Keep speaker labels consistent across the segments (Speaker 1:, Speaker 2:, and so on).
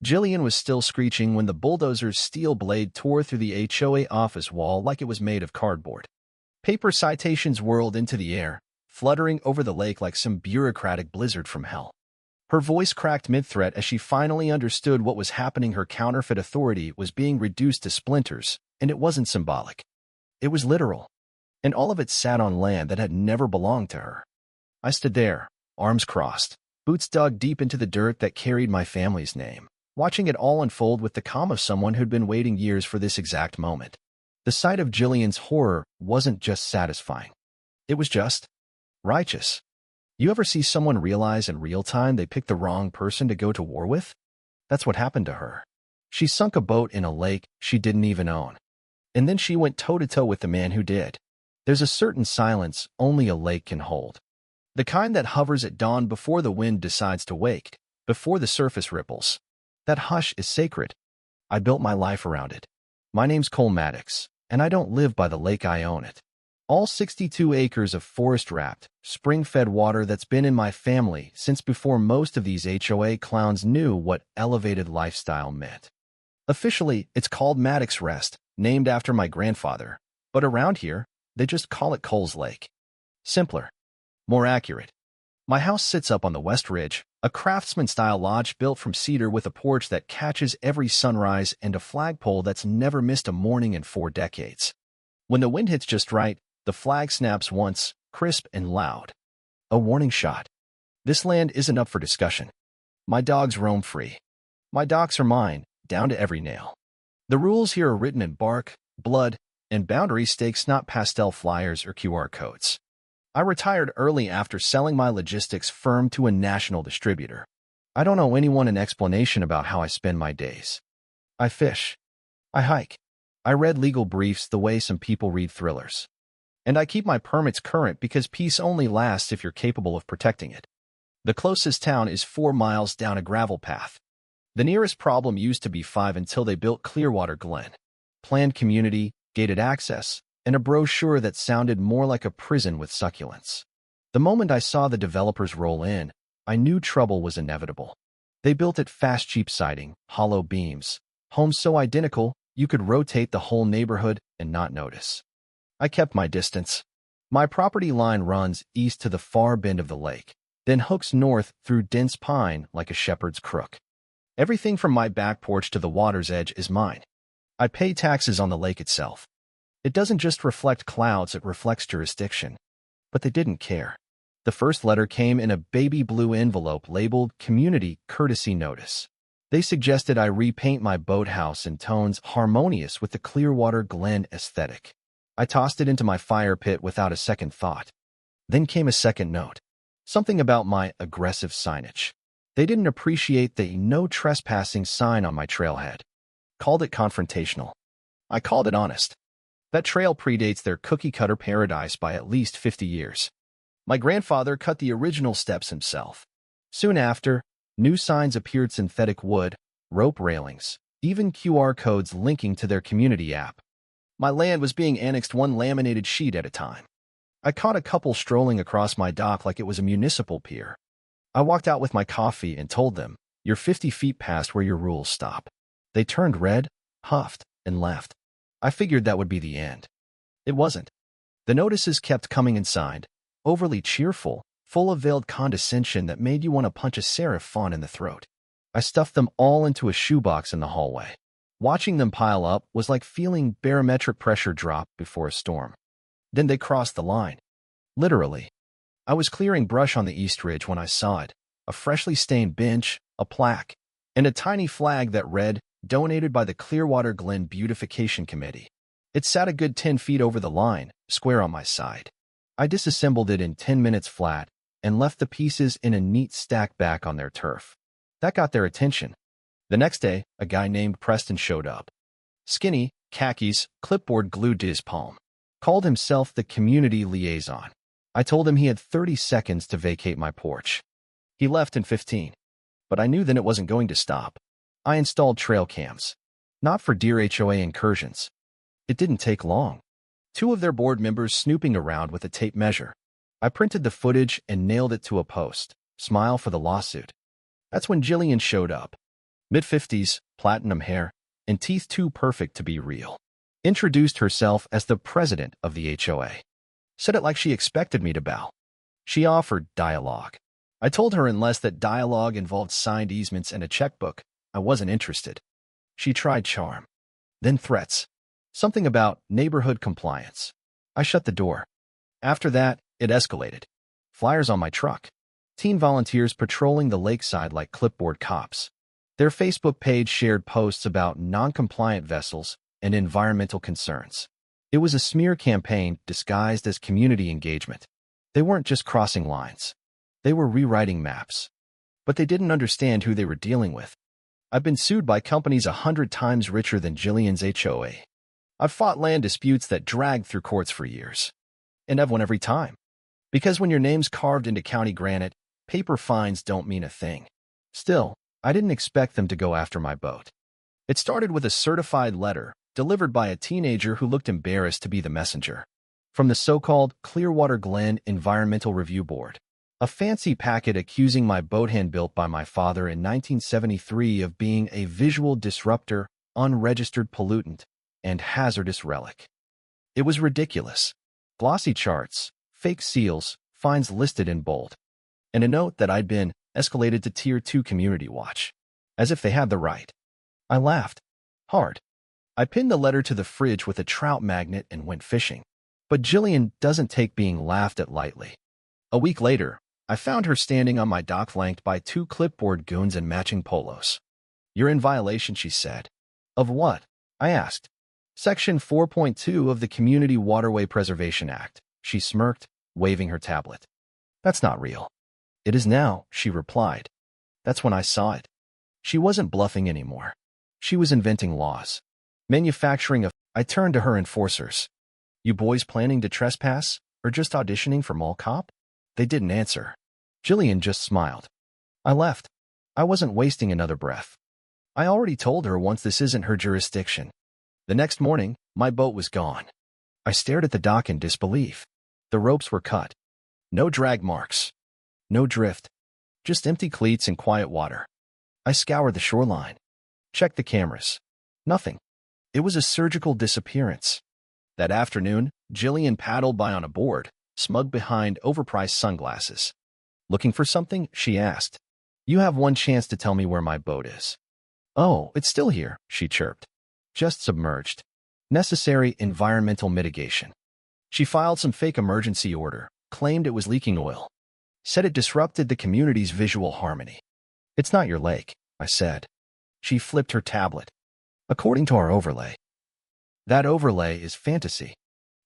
Speaker 1: Jillian was still screeching when the bulldozer's steel blade tore through the HOA office wall like it was made of cardboard. Paper citations whirled into the air, fluttering over the lake like some bureaucratic blizzard from hell. Her voice cracked mid-threat as she finally understood what was happening. Her counterfeit authority was being reduced to splinters, and it wasn't symbolic. It was literal. And all of it sat on land that had never belonged to her. I stood there, arms crossed, boots dug deep into the dirt that carried my family's name, watching it all unfold with the calm of someone who'd been waiting years for this exact moment. The sight of Jillian's horror wasn't just satisfying. It was just righteous. You ever see someone realize in real time they picked the wrong person to go to war with? That's what happened to her. She sunk a boat in a lake she didn't even own. And then she went toe-to-toe with the man who did. There's a certain silence only a lake can hold. The kind that hovers at dawn before the wind decides to wake, before the surface ripples. That hush is sacred. I built my life around it. My name's Cole Maddox, and I don't live by the lake, I own it. All 62 acres of forest-wrapped, spring-fed water that's been in my family since before most of these HOA clowns knew what elevated lifestyle meant. Officially, it's called Maddox Rest, named after my grandfather, but around here, they just call it Cole's Lake. Simpler. More accurate. My house sits up on the West Ridge, a craftsman-style lodge built from cedar with a porch that catches every sunrise and a flagpole that's never missed a morning in 4 decades. When the wind hits just right, the flag snaps once, crisp and loud. A warning shot. This land isn't up for discussion. My dogs roam free. My docks are mine, down to every nail. The rules here are written in bark, blood, and boundary stakes, not pastel flyers or QR codes. I retired early after selling my logistics firm to a national distributor. I don't owe anyone an explanation about how I spend my days. I fish. I hike. I read legal briefs the way some people read thrillers. And I keep my permits current because peace only lasts if you're capable of protecting it. The closest town is 4 miles down a gravel path. The nearest problem used to be 5 until they built Clearwater Glen. Planned community, gated access, and a brochure that sounded more like a prison with succulents. The moment I saw the developers roll in, I knew trouble was inevitable. They built it fast, cheap siding, hollow beams, homes so identical you could rotate the whole neighborhood and not notice. I kept my distance. My property line runs east to the far bend of the lake, then hooks north through dense pine like a shepherd's crook. Everything from my back porch to the water's edge is mine. I pay taxes on the lake itself. It doesn't just reflect clouds, it reflects jurisdiction. But they didn't care. The first letter came in a baby blue envelope labeled Community Courtesy Notice. They suggested I repaint my boathouse in tones harmonious with the Clearwater Glen aesthetic. I tossed it into my fire pit without a second thought. Then came a second note. Something about my aggressive signage. They didn't appreciate the no trespassing sign on my trailhead. Called it confrontational. I called it honest. That trail predates their cookie-cutter paradise by at least 50 years. My grandfather cut the original steps himself. Soon after, new signs appeared: synthetic wood, rope railings, even QR codes linking to their community app. My land was being annexed one laminated sheet at a time. I caught a couple strolling across my dock like it was a municipal pier. I walked out with my coffee and told them, "You're 50 feet past where your rules stop." They turned red, huffed, and left. I figured that would be the end. It wasn't. The notices kept coming in signed, overly cheerful, full of veiled condescension that made you want to punch a serif fawn in the throat. I stuffed them all into a shoebox in the hallway. Watching them pile up was like feeling barometric pressure drop before a storm. Then they crossed the line. Literally. I was clearing brush on the East Ridge when I saw it, a freshly stained bench, a plaque, and a tiny flag that read, "Donated by the Clearwater Glen Beautification Committee." It sat a good 10 feet over the line, square on my side. I disassembled it in 10 minutes flat and left the pieces in a neat stack back on their turf. That got their attention. The next day, a guy named Preston showed up. Skinny, khakis, clipboard glued to his palm. Called himself the community liaison. I told him he had 30 seconds to vacate my porch. He left in 15. But I knew then it wasn't going to stop. I installed trail cams. Not for deer HOA incursions. It didn't take long. 2 of their board members snooping around with a tape measure. I printed the footage and nailed it to a post. Smile for the lawsuit. That's when Jillian showed up. Mid-50s, platinum hair, and teeth too perfect to be real. Introduced herself as the president of the HOA. Said it like she expected me to bow. She offered dialogue. I told her unless that dialogue involved signed easements and a checkbook, I wasn't interested. She tried charm. Then threats. Something about neighborhood compliance. I shut the door. After that, it escalated. Flyers on my truck. Teen volunteers patrolling the lakeside like clipboard cops. Their Facebook page shared posts about non-compliant vessels and environmental concerns. It was a smear campaign disguised as community engagement. They weren't just crossing lines. They were rewriting maps. But they didn't understand who they were dealing with. I've been sued by companies 100 times richer than Jillian's HOA. I've fought land disputes that dragged through courts for years. And I've won every time. Because when your name's carved into county granite, paper fines don't mean a thing. Still, I didn't expect them to go after my boat. It started with a certified letter delivered by a teenager who looked embarrassed to be the messenger. From the so-called Clearwater Glen Environmental Review Board. A fancy packet accusing my boat hand built by my father in 1973 of being a visual disruptor, unregistered pollutant, and hazardous relic. It was ridiculous. Glossy charts, fake seals, fines listed in bold, and a note that I'd been escalated to Tier 2 Community Watch, as if they had the right. I laughed. Hard. I pinned the letter to the fridge with a trout magnet and went fishing. But Jillian doesn't take being laughed at lightly. A week later, I found her standing on my dock flanked by 2 clipboard goons in matching polos. "You're in violation," she said. "Of what?" I asked. "Section 4.2 of the Community Waterway Preservation Act," she smirked, waving her tablet. "That's not real." "It is now," she replied. That's when I saw it. She wasn't bluffing anymore. She was inventing laws. Manufacturing a... I turned to her enforcers. "You boys planning to trespass, or just auditioning for mall cop?" They didn't answer. Jillian just smiled. I left. I wasn't wasting another breath. I already told her once this isn't her jurisdiction. The next morning, my boat was gone. I stared at the dock in disbelief. The ropes were cut. No drag marks. No drift. Just empty cleats and quiet water. I scoured the shoreline. Checked the cameras. Nothing. It was a surgical disappearance. That afternoon, Jillian paddled by on a board, smug behind overpriced sunglasses. "Looking for something?" she asked. "You have one chance to tell me where my boat is." "Oh, it's still here," she chirped. "Just submerged. Necessary environmental mitigation." She filed some fake emergency order, claimed it was leaking oil. Said it disrupted the community's visual harmony. "It's not your lake," I said. She flipped her tablet. "According to our overlay." "That overlay is fantasy.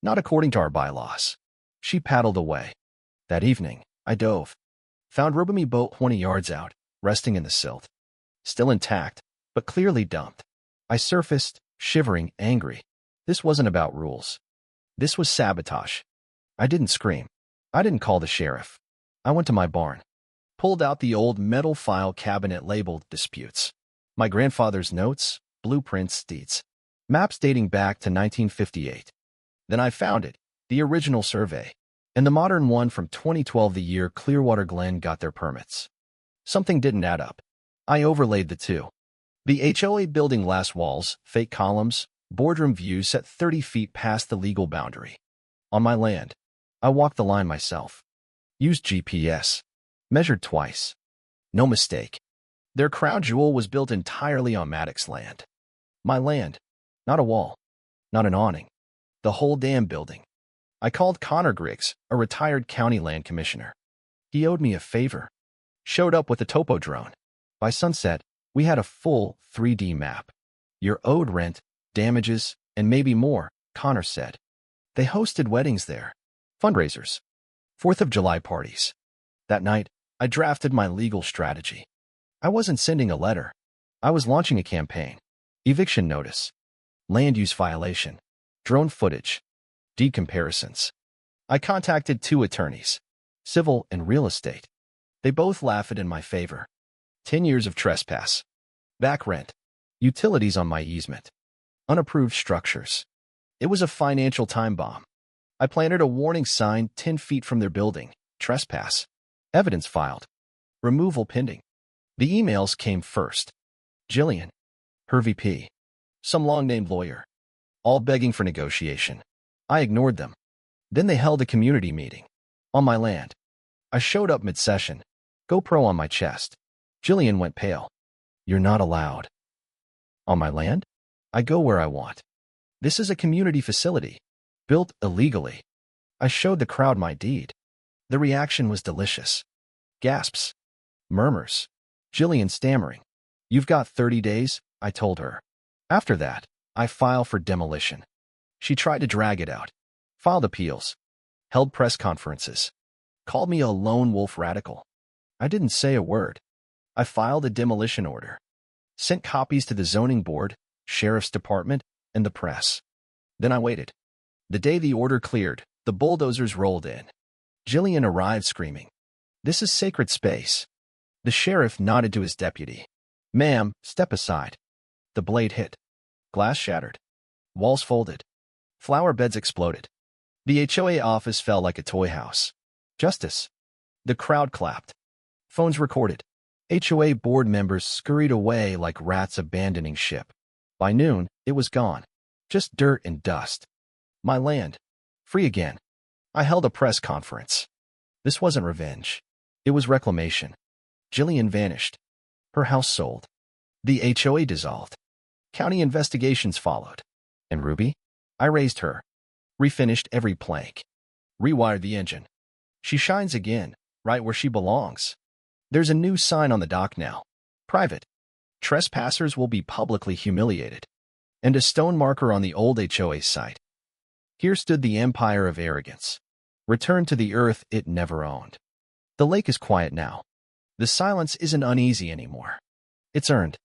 Speaker 1: Not according to our bylaws." She paddled away. That evening, I dove. Found Rubami boat 20 yards out, resting in the silt. Still intact, but clearly dumped. I surfaced, shivering, angry. This wasn't about rules. This was sabotage. I didn't scream. I didn't call the sheriff. I went to my barn. Pulled out the old metal file cabinet labeled disputes. My grandfather's notes, blueprints, deeds. Maps dating back to 1958. Then I found it, the original survey, and the modern one from 2012, the year Clearwater Glen got their permits. Something didn't add up. I overlaid the two. The HOA building glass walls, fake columns, boardroom views set 30 feet past the legal boundary. On my land. I walked the line myself. Used GPS. Measured twice. No mistake. Their crown jewel was built entirely on Maddox land. My land. Not a wall. Not an awning. The whole damn building. I called Connor Griggs, a retired county land commissioner. He owed me a favor. Showed up with a topo drone. By sunset, we had a full 3D map. "You're owed rent, damages, and maybe more," Connor said. They hosted weddings there. Fundraisers. 4th of July parties. That night, I drafted my legal strategy. I wasn't sending a letter. I was launching a campaign. Eviction notice. Land use violation. Drone footage. Deed comparisons. I contacted 2 attorneys. Civil and real estate. They both laughed in my favor. 10 years of trespass. Back rent. Utilities on my easement. Unapproved structures. It was a financial time bomb. I planted a warning sign 10 feet from their building. Trespass. Evidence filed. Removal pending. The emails came first. Jillian, her VP, some long-named lawyer, all begging for negotiation. I ignored them. Then they held a community meeting. On my land. I showed up mid-session, GoPro on my chest. Jillian went pale. You're not allowed. On my land? I go where I want. This is a community facility, built illegally. I showed the crowd my deed. The reaction was delicious. Gasps. Murmurs. Jillian stammering. You've got 30 days, I told her. After that, I file for demolition. She tried to drag it out. Filed appeals. Held press conferences. Called me a lone wolf radical. I didn't say a word. I filed a demolition order. Sent copies to the zoning board, sheriff's department, and the press. Then I waited. The day the order cleared, the bulldozers rolled in. Jillian arrived screaming. This is sacred space. The sheriff nodded to his deputy. Ma'am, step aside. The blade hit. Glass shattered. Walls folded. Flower beds exploded. The HOA office fell like a toy house. Justice. The crowd clapped. Phones recorded. HOA board members scurried away like rats abandoning ship. By noon, it was gone. Just dirt and dust. My land. Free again. I held a press conference. This wasn't revenge. It was reclamation. Jillian vanished. Her house sold. The HOA dissolved. County investigations followed. And Ruby? I raised her. Refinished every plank. Rewired the engine. She shines again, right where she belongs. There's a new sign on the dock now. Private. Trespassers will be publicly humiliated. And a stone marker on the old HOA site. Here stood the empire of arrogance. Returned to the earth it never owned. The lake is quiet now. The silence isn't uneasy anymore. It's earned.